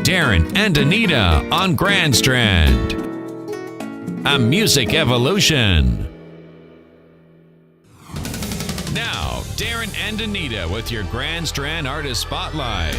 Darin and Anita on Grand Strand. A music evolution. Now, Darin and Anita with your Grand Strand Artist Spotlight.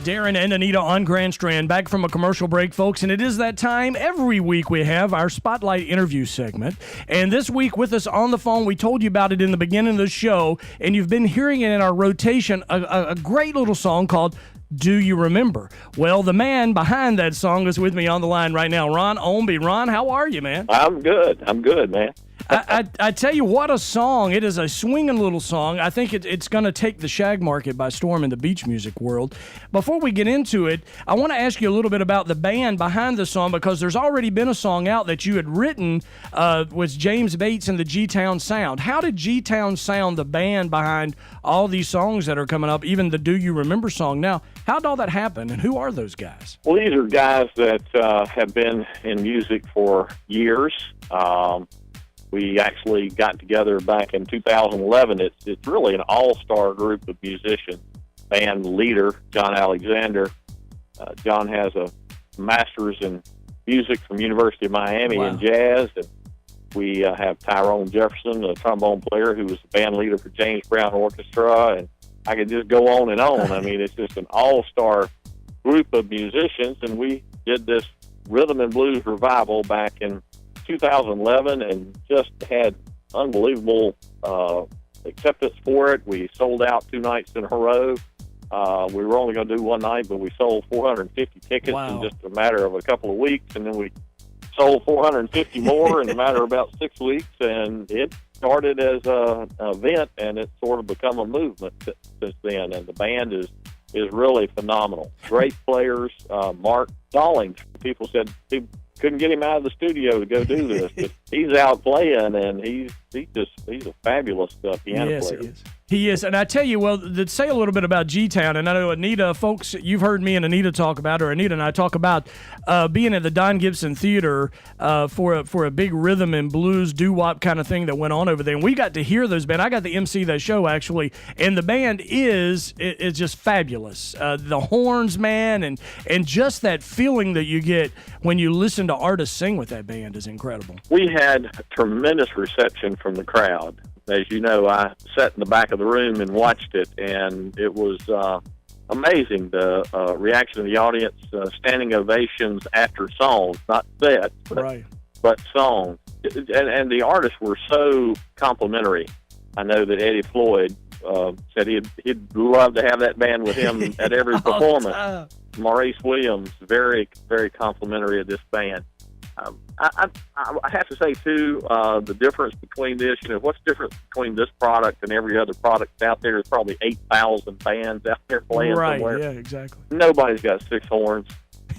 Darin and Anita on Grand Strand, back from a commercial break, folks, and it is that time. Every week we have our Spotlight interview segment, and this week with us on the phone, we told you about it in the beginning of the show, and you've been hearing it in our rotation, a great little song called Do You Remember? Well, the man behind that song is with me on the line right now, Ron Ownbey. Ron, how are you, man? I'm good, man. I tell you what a song. It is a swinging little song. I think it's going to take the shag market by storm in the beach music world. Before we get into it, I want to ask you a little bit about the band behind the song, because there's already been a song out that you had written with James Bates and the gtownsound. How did gtownsound, the band behind all these songs that are coming up, even the Do You Remember song now, how did all that happen, and who are those guys? Well, these are guys that have been in music for years. We actually got together back in 2011. It's really an all-star group of musicians. Band leader, John Alexander. John has a master's in music from University of Miami in jazz. And we have Tyrone Jefferson, a trombone player who was the band leader for James Brown Orchestra. And I could just go on and on. I mean, it's just an all-star group of musicians. And we did this rhythm and blues revival back in 2011 and just had unbelievable acceptance for it. We sold out 2 nights in a row. We were only going to do one night, but we sold 450 tickets in just a matter of a couple of weeks, and then we sold 450 more in a matter of about 6 weeks, and it started as an event, and it's sort of become a movement since then, and the band is really phenomenal. Great players. Mark Stallings, people said he couldn't get him out of the studio to go do this, but he's out playing, and he's a fabulous piano player. He is, and I tell you, well, to say a little bit about G-Town, and I know Anita, folks, you've heard me and Anita talk about, or Anita and I talk about being at the Don Gibson Theater for a big rhythm and blues doo-wop kind of thing that went on over there, and we got to hear those bands. I got to MC that show, actually, and the band is just fabulous. The horns, man, and just that feeling that you get when you listen to artists sing with that band is incredible. We had tremendous reception from the crowd. As you know, I sat in the back of the room and watched it, and it was amazing, the reaction of the audience, standing ovations after songs, not sets, but songs. And the artists were so complimentary. I know that Eddie Floyd said he'd love to have that band with him at every performance. Maurice Williams, very, very complimentary of this band. I have to say, too, the difference between this, what's the difference between this product and every other product out there is probably 8,000 bands out there playing somewhere. Yeah, exactly. Nobody's got 6 horns.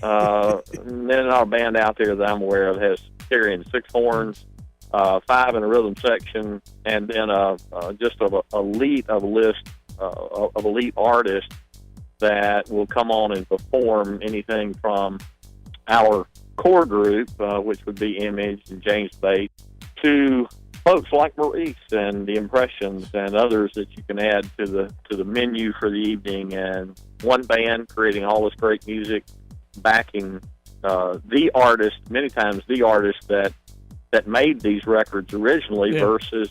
And then our band out there that I'm aware of has carrying 6 horns, 5 in a rhythm section, and then just a list of elite artists that will come on and perform anything from our core group, which would be Image and James Bates, to folks like Maurice and the Impressions and others that you can add to the menu for the evening. And one band creating all this great music, backing the artist, many times the artist that made these records originally versus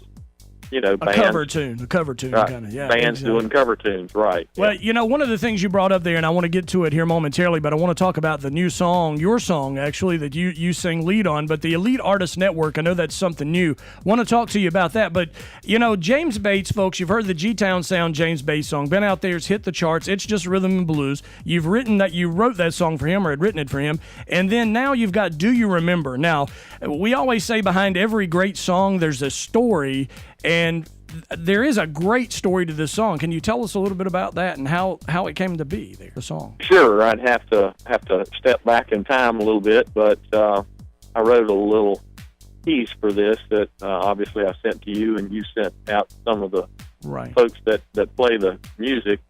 bands. A cover tune right. Kind of, yeah. Bands doing cover tunes, right. Well, one of the things you brought up there, and I want to get to it here momentarily, but I want to talk about the new song, your song, actually, that you sing lead on, but the Elite Artist Network, I know that's something new. Want to talk to you about that, but, James Bates, folks, you've heard the G-Townsound James Bates song, been out there, it's hit the charts, it's just rhythm and blues. You wrote that song for him, or had written it for him, and then now you've got Do You Remember? Now, we always say behind every great song, there's a story, and there is a great story to this song. Can you tell us a little bit about that and how it came to be there, the song? Sure. I'd have to step back in time a little bit, but I wrote a little piece for this that obviously I sent to you, and you sent out some of the folks that play the music.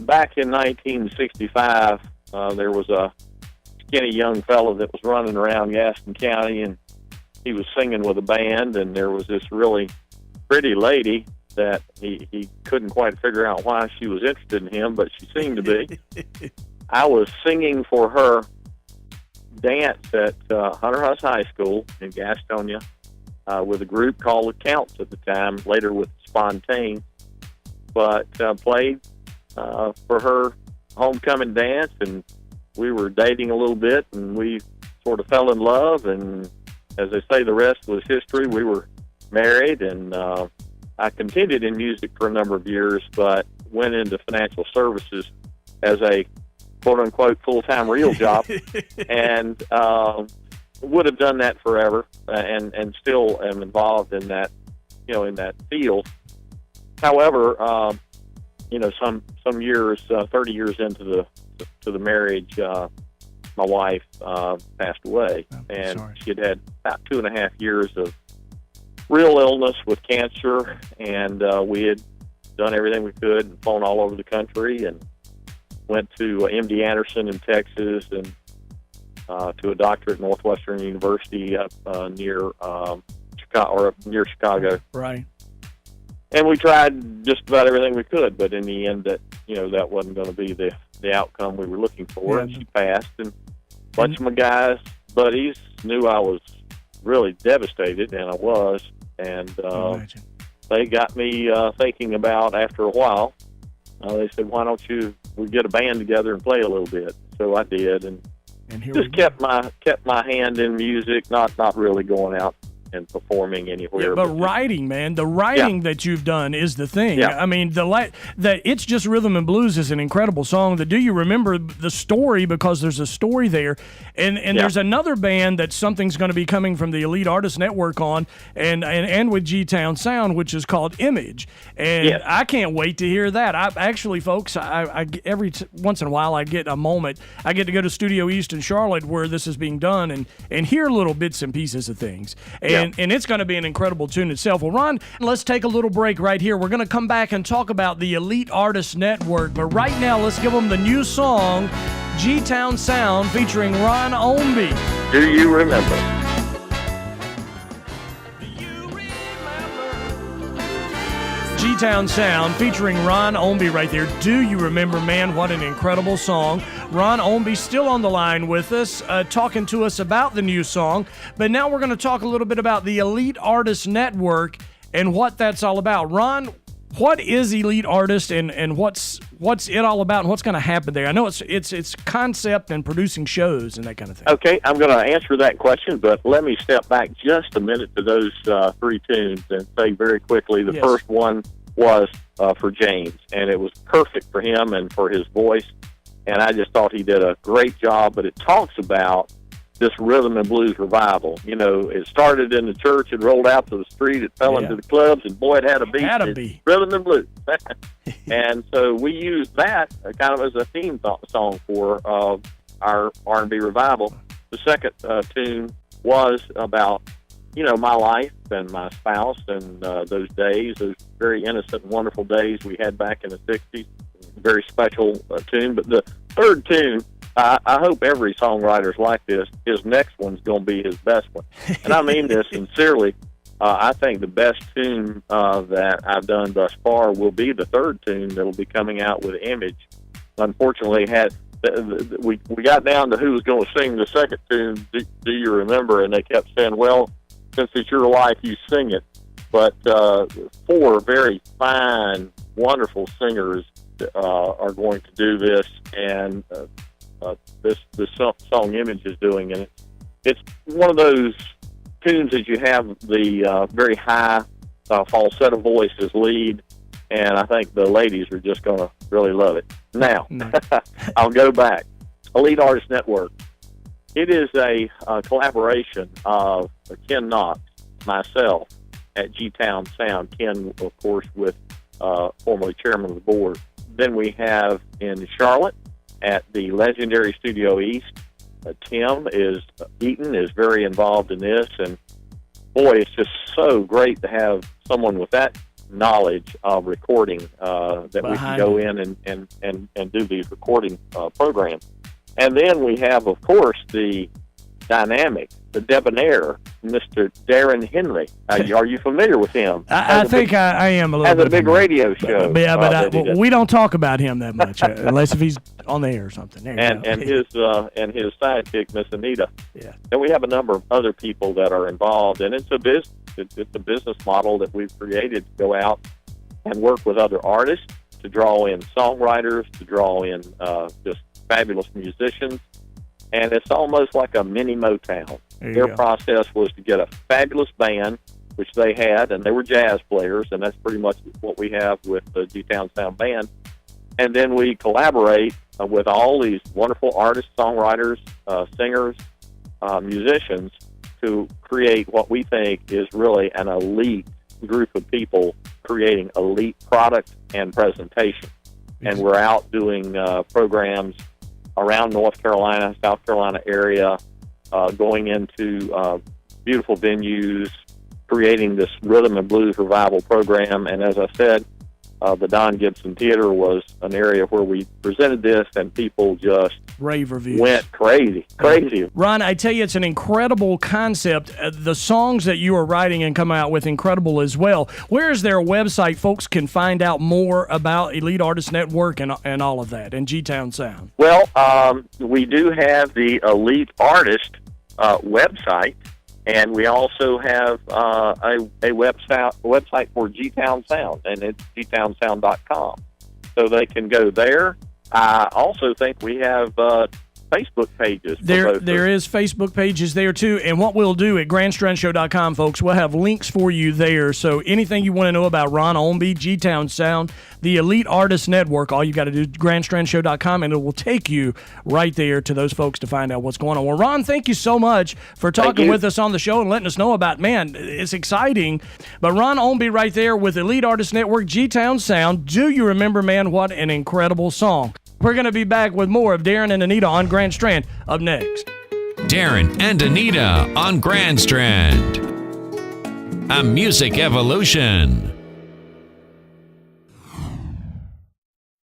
Back in 1965, there was a skinny young fellow that was running around Gaston County, and he was singing with a band, and there was this really pretty lady that he couldn't quite figure out why she was interested in him, but she seemed to be. I was singing for her dance at Hunter House High School in Gastonia with a group called the Counts at the time, later with Spontaine, but played for her homecoming dance, and we were dating a little bit, and we sort of fell in love, and as they say, the rest was history. We were married, and I continued in music for a number of years, but went into financial services as a quote-unquote full-time real job, and would have done that forever, and still am involved in that, in that field. However, some years, 30 years into the marriage, my wife passed away, and sorry. she had about 2.5 years of real illness with cancer, and we had done everything we could and flown all over the country, and went to MD Anderson in Texas, and to a doctor at Northwestern University up near Chicago, or near Chicago. Right. And we tried just about everything we could, but in the end, that wasn't going to be the outcome we were looking for. Yeah. And she passed, and a bunch of my guys, buddies, knew I was really devastated, and I was. And they got me thinking about, after a while, they said, "Why don't we get a band together and play a little bit?" So I did, and just kept my hand in music, not really going out and performing anywhere. Yeah, but writing, man, the writing that you've done is the thing. Yeah. I mean, that It's Just Rhythm and Blues is an incredible song. Do you remember the story? Because there's a story there, and there's another band that something's going to be coming from the Elite Artist Network on, and with gtownsound, which is called Image, and I can't wait to hear that. I actually, folks, I every once in a while I get a moment. I get to go to Studio East in Charlotte where this is being done, and hear little bits and pieces of things. And it's going to be an incredible tune itself. Well, Ron, let's take a little break right here. We're going to come back and talk about the Elite Artist Network. But right now, let's give them the new song, gtownsound, featuring Ron Ownbey. Do you remember? gtownsound, featuring Ron Ownbey right there. Do you remember, man? What an incredible song. Ron Ownbey still on the line with us, talking to us about the new song. But now we're going to talk a little bit about the Elite Artist Network and what that's all about. Ron, what is Elite Artist, and what's it all about, and what's going to happen there? I know it's concept and producing shows and that kind of thing. Okay, I'm going to answer that question, but let me step back just a minute to those 3 tunes and say very quickly, the first one was for James, and it was perfect for him and for his voice, and I just thought he did a great job. But it talks about this rhythm and blues revival. It started in the church, it rolled out to the street, it fell into the clubs, and boy, it had a beat. It's rhythm and blues. And so we used that kind of as a theme song for our R&B revival. The second tune was about, my life and my spouse and those days, those very innocent and wonderful days we had back in the 60s. Very special tune. But the third tune, I hope every songwriter's like this. His next one's going to be his best one. And I mean this sincerely. I think the best tune that I've done thus far will be the third tune that will be coming out with Image. Unfortunately, we got down to who was going to sing the second tune, Do You Remember? And they kept saying, well, since it's your life, you sing it. But 4 very fine, wonderful singers are going to do this, and this song Image is doing, and it's one of those tunes that you have the very high falsetto voice as lead, and I think the ladies are just going to really love it. Now, I'll go back. Elite Artist Network. It is a collaboration of Ken Knox, myself, at gtownsound. Ken, of course, with formerly chairman of the board. Then we have in Charlotte at the legendary Studio East, Tim Eaton is very involved in this, and boy, it's just so great to have someone with that knowledge of recording that we can go in and do these recording programs. And then we have, of course, the dynamic, the debonair, Mr. Darin Henry. Are you familiar with him? I think I am a little bit. Has a big radio show. But we don't talk about him that much, unless if he's on the air or something. And his sidekick, Miss Anita. Yeah. And we have a number of other people that are involved, and it's a business. It's a business model that we've created to go out and work with other artists, to draw in songwriters, to draw in just fabulous musicians. And it's almost like a mini Motown. Their process was to get a fabulous band, which they had, and they were jazz players, and that's pretty much what we have with the gtownsound band. And then we collaborate with all these wonderful artists, songwriters, singers, musicians to create what we think is really an elite group of people creating elite product and presentation. And we're out doing programs around North Carolina, South Carolina area, going into beautiful venues, creating this rhythm and blues revival program. And as I said, the Don Gibson Theater was an area where we presented this, and people just rave reviews. Went crazy. Ron, I tell you, it's an incredible concept. The songs that you are writing and coming out with, incredible as well. Where is there a website folks can find out more about Elite Artist Network and all of that, and gtownsound? Well, we do have the Elite Artist website, and we also have a website for gtownsound, and it's gtownsound.com. So they can go there. I also think we have Facebook pages. There is Facebook pages there too, and what we'll do at grandstrandshow.com, folks, we'll have links for you there. So anything you want to know about Ron Ownbey, gtownsound, the Elite Artist Network, all you got to do is grandstrandshow.com, and it will take you right there to those folks to find out what's going on. Well, Ron, thank you so much for talking with us on the show and letting us know about, man, it's exciting. But Ron Ownbey right there with Elite Artist Network, gtownsound. Do you remember, man, what an incredible song. We're going to be back with more of Darin and Anita on Grand Strand up next. Darin and Anita on Grand Strand. A music evolution.